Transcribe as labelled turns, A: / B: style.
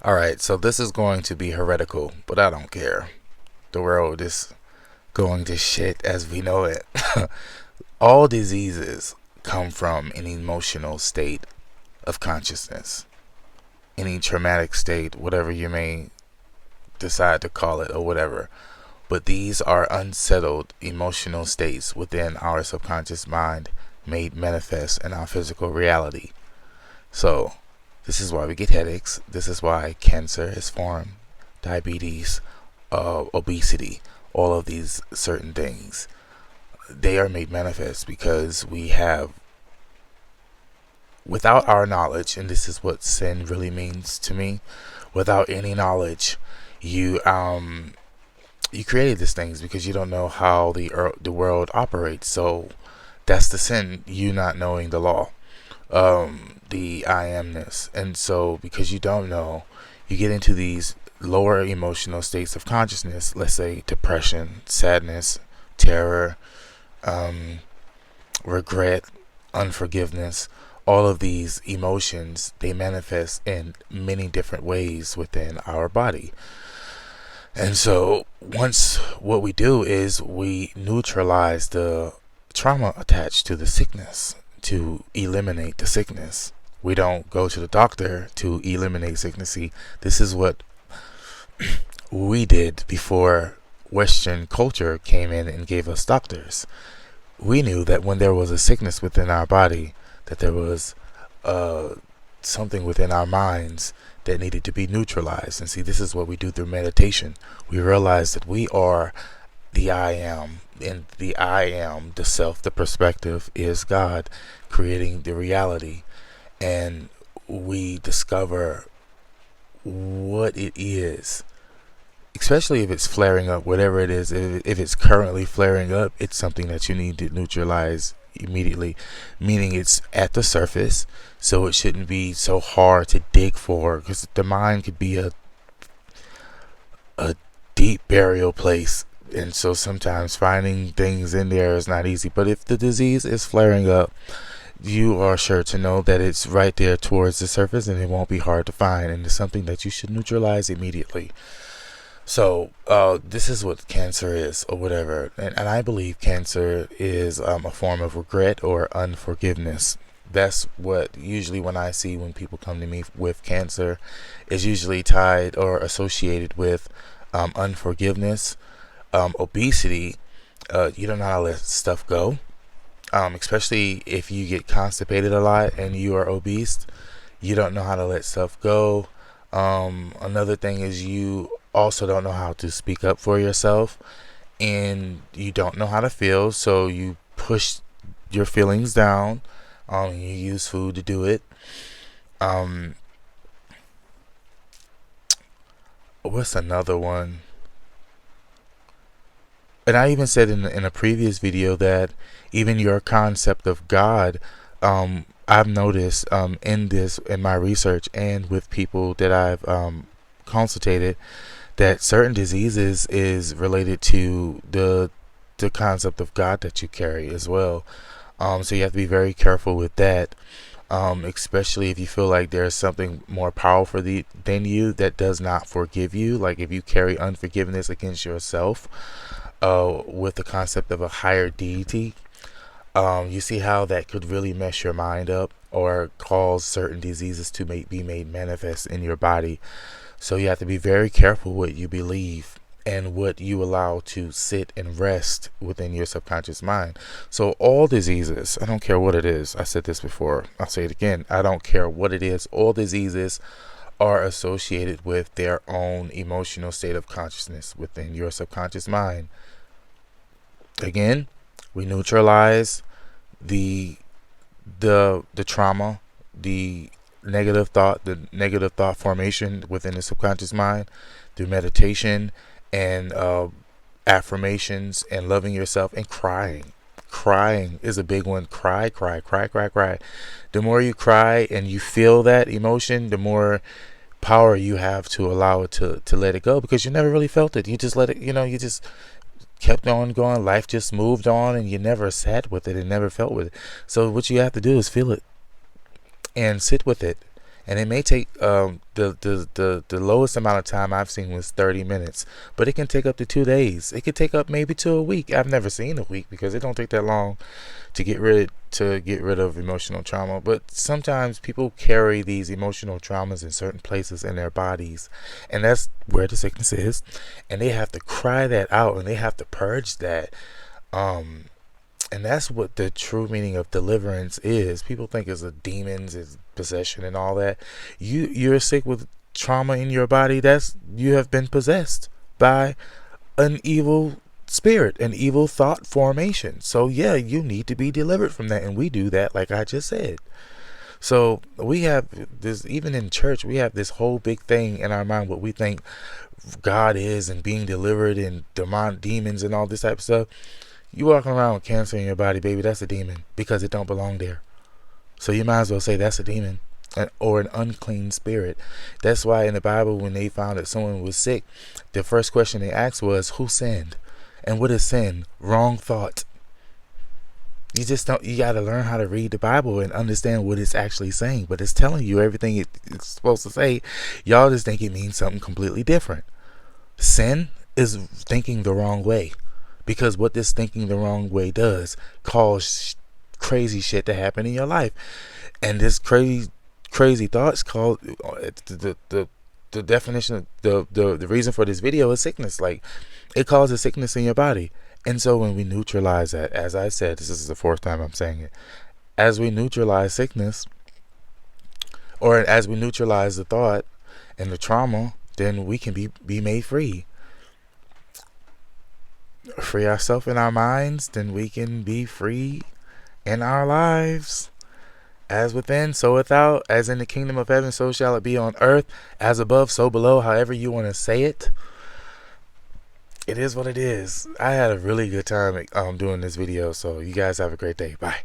A: Alright, so this is going to be heretical, but I don't care. The world is going to shit as we know it. All diseases come from an emotional state of consciousness, any traumatic state, whatever you may decide to call it or whatever. But these are unsettled emotional states within our subconscious mind made manifest in our physical reality. So, this is why we get headaches. This is why cancer is formed, diabetes, obesity, all of these certain things. They are made manifest because we have, without our knowledge, and this is what sin really means to me, without any knowledge, you created these things because you don't know how the world operates. So that's the sin, you not knowing the law, the I amness. And so because you don't know, you get into these lower emotional states of consciousness, let's say depression, sadness, terror, um, regret, unforgiveness. All of these emotions, they manifest in many different ways within our body. And so once what we do is we neutralize the trauma attached to the sickness to eliminate the sickness. We don't go to the doctor to eliminate sickness. See, this is what we did before Western culture came in and gave us doctors. We knew that when there was a sickness within our body, that there was uh, something within our minds that needed to be neutralized. And see, this is what we do through meditation. We realize that we are the I am, and the I am, the self, the perspective, is God creating the reality. And we discover what it is, especially if it's flaring up, whatever it is. If it's currently flaring up, it's something that you need to neutralize immediately, meaning it's at the surface, so it shouldn't be so hard to dig for, because the mind could be a deep burial place, and so sometimes finding things in there is not easy. But if the disease is flaring up, you are sure to know that it's right there towards the surface, and it won't be hard to find, and it's something that you should neutralize immediately. So this is what cancer is, or whatever, and I believe cancer is a form of regret or unforgiveness. That's what usually when I see when people come to me with cancer, is usually tied or associated with unforgiveness, obesity. You don't know how to let stuff go, especially if you get constipated a lot and you are obese. You don't know how to let stuff go. Another thing is you also don't know how to speak up for yourself, and you don't know how to feel, so you push your feelings down. You use food to do it. Um, what's another one? And I even said in a previous video that even your concept of God, I've noticed in this, in my research and with people that I've consultated, that certain diseases is related to the concept of God that you carry as well. So you have to be very careful with that, especially if you feel like there's something more powerful than you that does not forgive you. Like if you carry unforgiveness against yourself, with the concept of a higher deity, you see how that could really mess your mind up or cause certain diseases to be made manifest in your body. So you have to be very careful what you believe and what you allow to sit and rest within your subconscious mind. So all diseases, I don't care what it is. I said this before, I'll say it again. I don't care what it is. All diseases are associated with their own emotional state of consciousness within your subconscious mind. Again, we neutralize the the trauma, the negative thought formation within the subconscious mind through meditation and affirmations and loving yourself and crying. Crying is a big one. Cry, cry, cry, cry, cry. The more you cry and you feel that emotion, the more power you have to allow it to let it go, because you never really felt it. You just let it, you just kept on going. Life just moved on, and you never sat with it and never felt with it. So what you have to do is feel it and sit with it And it may take the lowest amount of time I've seen was 30 minutes, but it can take up to 2 days. It could take up maybe to a week. I've never seen a week because it don't take that long to get rid of emotional trauma. But sometimes people carry these emotional traumas in certain places in their bodies, and that's where the sickness is. And they have to cry that out, and they have to purge that. Um, and that's what the true meaning of deliverance is. People think it's a demons, it's possession, and all that. You're sick with trauma in your body. That's you have been possessed by an evil spirit, an evil thought formation. So yeah, you need to be delivered from that, and we do that, like I just said. So we have this, even in church, we have this whole big thing in our mind what we think God is, and being delivered, and demons and all this type of stuff. You walking around with cancer in your body, baby, that's a demon because it don't belong there. So you might as well say that's a demon or an unclean spirit. That's why in the Bible, when they found that someone was sick, the first question they asked was, who sinned? And what is sin? Wrong thought. You just don't, you got to learn how to read the Bible and understand what it's actually saying. But it's telling you everything it's supposed to say. Y'all just think it means something completely different. Sin is thinking the wrong way. Because what this thinking the wrong way does cause crazy shit to happen in your life. And this crazy thoughts called the definition of the reason for this video is sickness. Like, it causes sickness in your body. And so when we neutralize that, as I said, this is the fourth time I'm saying it, as we neutralize sickness, or as we neutralize the thought and the trauma, then we can be made free. Free ourselves in our minds, then we can be free in our lives. As within, so without. As in the kingdom of heaven, so shall it be on earth. As above, so below. However you want to say it. It is what it is. I had a really good time doing this video. So you guys have a great day. Bye.